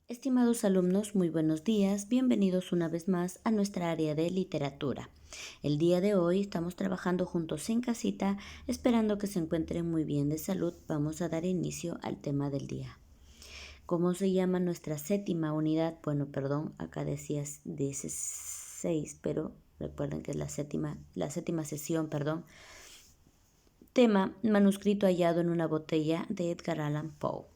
Estimados alumnos, muy buenos días. Bienvenidos una vez más a nuestra área de literatura. El día de hoy estamos trabajando juntos en casita, esperando que se encuentren muy bien de salud. Vamos a dar inicio al tema del día. ¿Cómo se llama nuestra séptima unidad? Bueno, perdón, acá dice 6, pero recuerden que es la séptima sesión, perdón. Tema: manuscrito hallado en una botella, de Edgar Allan Poe.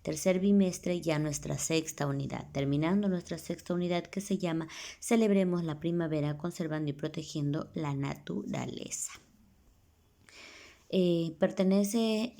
Tercer bimestre, ya nuestra sexta unidad, terminando nuestra sexta unidad que se llama Celebremos la primavera conservando y protegiendo la naturaleza. Pertenece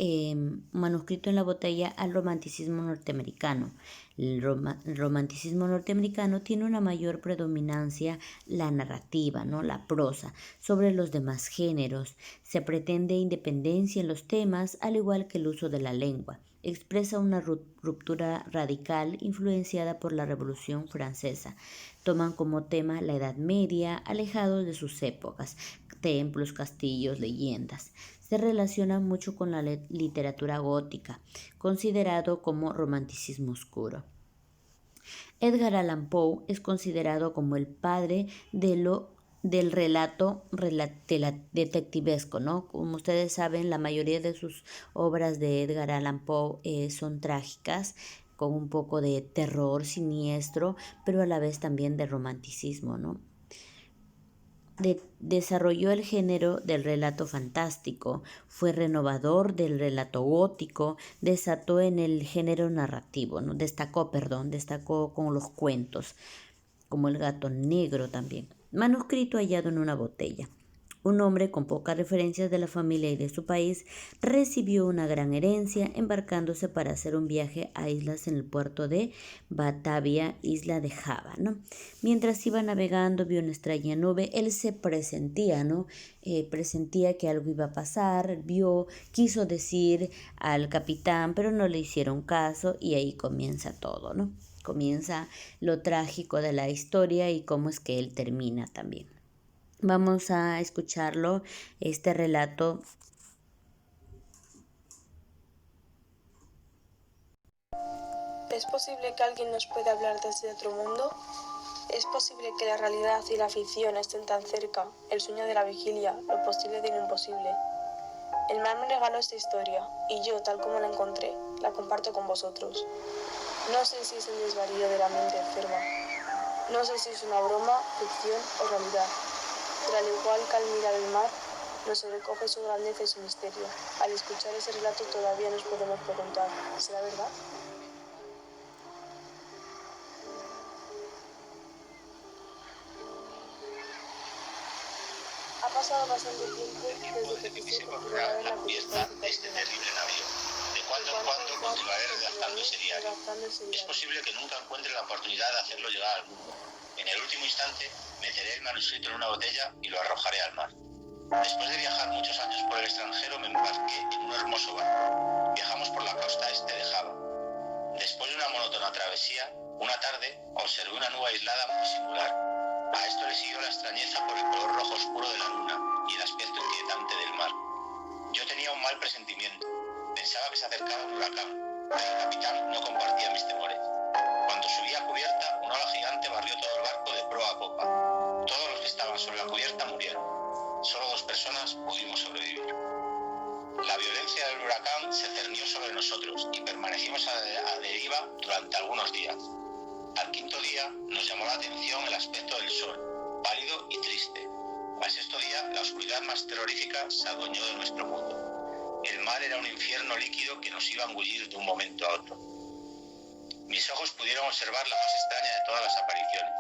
manuscrito en la botella al romanticismo norteamericano. El romanticismo norteamericano tiene una mayor predominancia la narrativa, ¿no? La prosa, sobre los demás géneros. Se pretende independencia en los temas, al igual que el uso de la lengua. Expresa una ruptura radical influenciada por la Revolución Francesa. Toman como tema la Edad Media, alejados de sus épocas, templos, castillos, leyendas. Se relaciona mucho con la literatura gótica, considerado como romanticismo oscuro. Edgar Allan Poe es considerado como el padre del relato detectivesco, ¿no? Como ustedes saben, la mayoría de sus obras de Edgar Allan Poe son trágicas, con un poco de terror siniestro, pero a la vez también de romanticismo, ¿no? Desarrolló el género del relato fantástico, fue renovador del relato gótico, destacó en el género narrativo, ¿no? Destacó con los cuentos, como El gato negro también. Manuscrito hallado en una botella. Un hombre con pocas referencias de la familia y de su país recibió una gran herencia embarcándose para hacer un viaje a islas en el puerto de Batavia, isla de Java, ¿no? Mientras iba navegando vio una extraña nube, él se presentía, ¿no? Presentía que algo iba a pasar, quiso decir al capitán, pero no le hicieron caso y ahí comienza todo, ¿no? Comienza lo trágico de la historia y cómo es que él termina también. Vamos a escucharlo, este relato. ¿Es posible que alguien nos pueda hablar desde otro mundo? ¿Es posible que la realidad y la ficción estén tan cerca, el sueño de la vigilia, lo posible de lo imposible? El mar me regaló esta historia, y yo, tal como la encontré, la comparto con vosotros. No sé si es el desvarío de la mente enferma. No sé si es una broma, ficción o realidad. Pero al igual que al mirar el mar, nos sobrecoge su grandeza y su misterio. Al escuchar ese relato todavía nos podemos preguntar, ¿será verdad? Ha pasado bastante tiempo desde que quise capturar la cubierta de este terrible navío. De cuando en cuando continuaré redactando ese diario. Es posible que nunca encuentre la oportunidad de hacerlo llegar al mundo. En el último instante, meteré el manuscrito en una botella y lo arrojaré al mar. Después de viajar muchos años por el extranjero, me embarqué en un hermoso barco. Viajamos por la costa este de Java. Después de una monótona travesía, una tarde observé una nube aislada muy singular. A esto le siguió la extrañeza por el color rojo oscuro de la luna y el aspecto inquietante del mar. Yo tenía un mal presentimiento. Pensaba que se acercaba un huracán, pero el capitán no compartía mis temores. Cuando subí a cubierta, una ola gigante barrió todo el barco de proa a popa. Todos los que estaban sobre la cubierta murieron. Solo 2 personas pudimos sobrevivir. La violencia del huracán se cernió sobre nosotros y permanecimos a deriva durante algunos días. Al 5.º día nos llamó la atención el aspecto del sol, pálido y triste. Al 6.º día, la oscuridad más terrorífica se adueñó de nuestro mundo. El mar era un infierno líquido que nos iba a engullir de un momento a otro. Mis ojos pudieron observar la más extraña de todas las apariciones,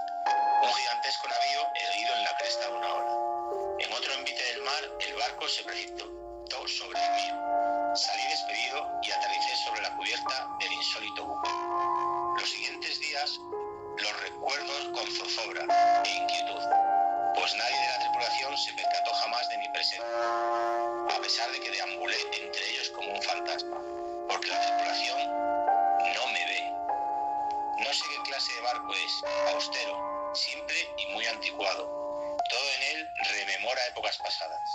un gigantesco navío erguido en la cresta de una ola. En otro envite del mar, el barco se precipitó sobre el mío. Salí despedido y aterricé sobre la cubierta del insólito buque. Los siguientes días los recuerdo con zozobra e inquietud, pues nadie de la tripulación se percató jamás de mi presencia, a pesar de que deambulé entre ellos como un fantasma, porque la tripulación no me ve. No sé qué clase de barco es, austero, simple y muy anticuado. Todo en él rememora épocas pasadas.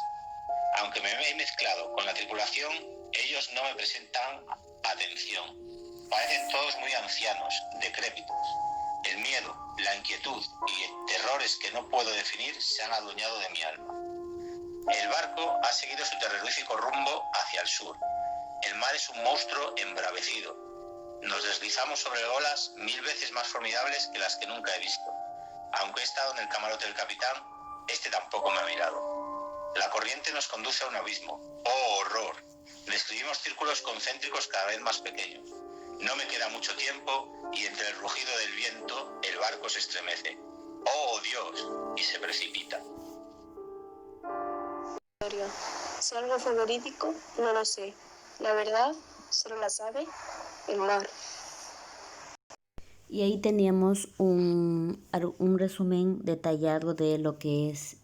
Aunque me he mezclado con la tripulación, ellos no me presentan atención. Parecen todos muy ancianos, decrépitos. El miedo, la inquietud y terrores que no puedo definir se han adueñado de mi alma. El barco ha seguido su terrorífico rumbo hacia el sur. El mar es un monstruo embravecido. Nos deslizamos sobre olas 1000 veces más formidables que las que nunca he visto. Aunque he estado en el camarote del capitán, este tampoco me ha mirado. La corriente nos conduce a un abismo. ¡Oh, horror! Describimos círculos concéntricos cada vez más pequeños. No me queda mucho tiempo y entre el rugido del viento el barco se estremece. ¡Oh, Dios! Y se precipita. Si algo fue verídico, no lo sé. La verdad, solo la sabe el mar. Y ahí teníamos un resumen detallado de lo que es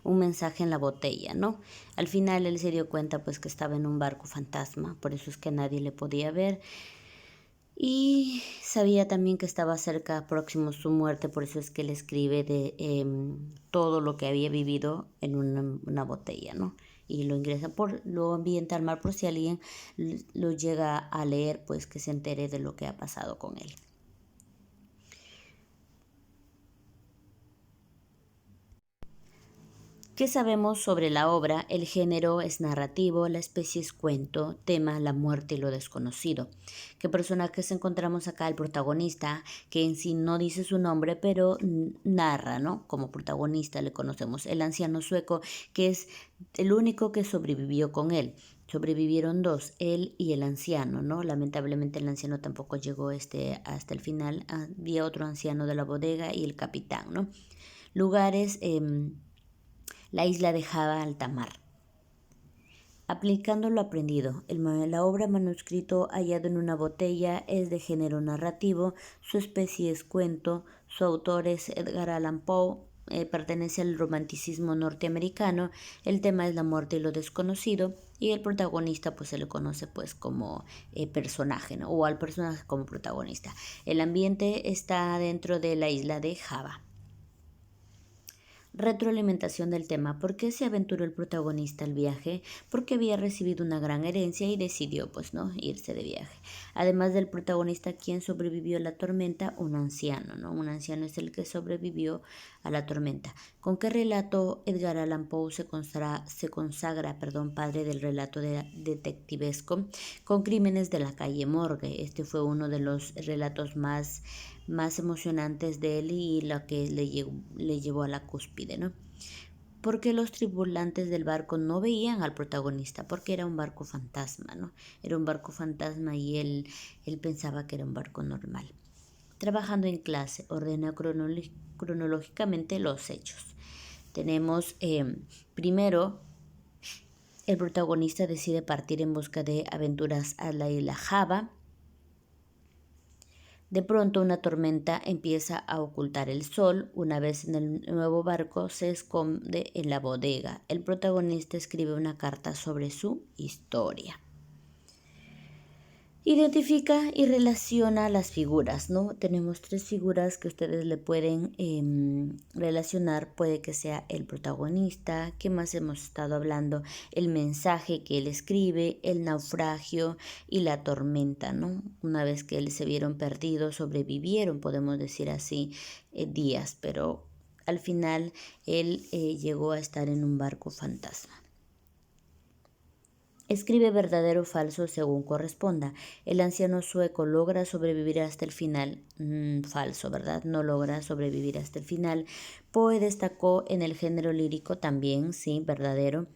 un mensaje en la botella, ¿no? Al final él se dio cuenta pues que estaba en un barco fantasma, por eso es que nadie le podía ver. Y sabía también que estaba cerca, próximo su muerte, por eso es que él escribe de todo lo que había vivido en una botella, ¿no? Y lo ingresa lo ambienta al mar por si alguien lo llega a leer, pues que se entere de lo que ha pasado con él. ¿Qué sabemos sobre la obra? El género es narrativo, la especie es cuento, tema la muerte y lo desconocido. ¿Qué personajes encontramos acá? El protagonista, que en sí no dice su nombre, pero narra, ¿no? Como protagonista le conocemos. El anciano sueco, que es el único que sobrevivió con él. Sobrevivieron dos, él y el anciano, ¿no? Lamentablemente el anciano tampoco llegó hasta el final. Había otro anciano de la bodega y el capitán, ¿no? Lugares... la isla de Java, alta mar. Aplicando lo aprendido, la obra manuscrito hallado en una botella es de género narrativo, su especie es cuento, su autor es Edgar Allan Poe, pertenece al romanticismo norteamericano, el tema es la muerte y lo desconocido y el protagonista pues se le conoce pues como personaje, ¿no? O al personaje como protagonista. El ambiente está dentro de la isla de Java. Retroalimentación del tema. ¿Por qué se aventuró el protagonista al viaje? Porque había recibido una gran herencia y decidió, pues, ¿no?, irse de viaje. Además del protagonista, ¿quién sobrevivió a la tormenta? Un anciano, ¿no? Un anciano es el que sobrevivió a la tormenta. ¿Con qué relato Edgar Allan Poe se consagra, padre del relato detectivesco? Con Crímenes de la calle Morgue. Este fue uno de los relatos más emocionantes de él y lo que le llevó a la cúspide, ¿no? Porque los tripulantes del barco no veían al protagonista, porque era un barco fantasma, ¿no? Era un barco fantasma y él pensaba que era un barco normal. Trabajando en clase, ordena cronológicamente los hechos. Tenemos primero, el protagonista decide partir en busca de aventuras a la isla Java. De pronto una tormenta empieza a ocultar el sol. Una vez en el nuevo barco se esconde en la bodega. El protagonista escribe una carta sobre su historia. Identifica y relaciona las figuras, ¿no? Tenemos 3 figuras que ustedes le pueden relacionar. Puede que sea el protagonista, ¿qué más hemos estado hablando? El mensaje que él escribe, el naufragio y la tormenta, ¿no? Una vez que se vieron perdidos, sobrevivieron, podemos decir así, días, pero al final él llegó a estar en un barco fantasma. Escribe verdadero o falso según corresponda. El anciano sueco logra sobrevivir hasta el final. Falso, ¿verdad? No logra sobrevivir hasta el final. Poe destacó en el género lírico también, sí, verdadero.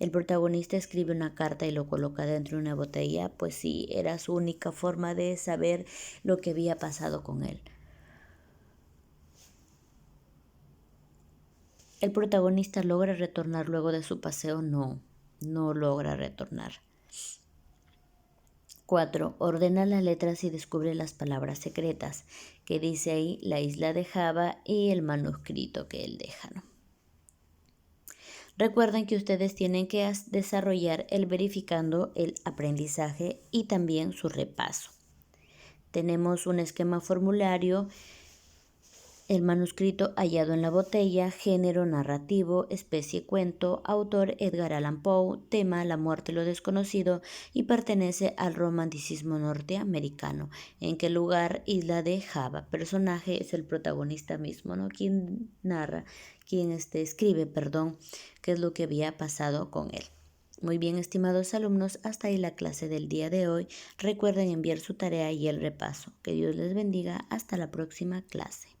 El protagonista escribe una carta y lo coloca dentro de una botella, pues sí, era su única forma de saber lo que había pasado con él. ¿El protagonista logra retornar luego de su paseo? No logra retornar. 4. Ordena las letras y descubre las palabras secretas, que dice ahí la isla de Java y el manuscrito que él deja, ¿no? Recuerden que ustedes tienen que desarrollar el verificando, el aprendizaje y también su repaso. Tenemos un esquema formulario El manuscrito hallado en la botella, género narrativo, especie cuento, autor Edgar Allan Poe, tema la muerte lo desconocido y pertenece al romanticismo norteamericano. ¿En qué lugar? Isla de Java. Personaje es el protagonista mismo, ¿no? Quien narra, quien escribe, qué es lo que había pasado con él. Muy bien, estimados alumnos, hasta ahí la clase del día de hoy. Recuerden enviar su tarea y el repaso. Que Dios les bendiga. Hasta la próxima clase.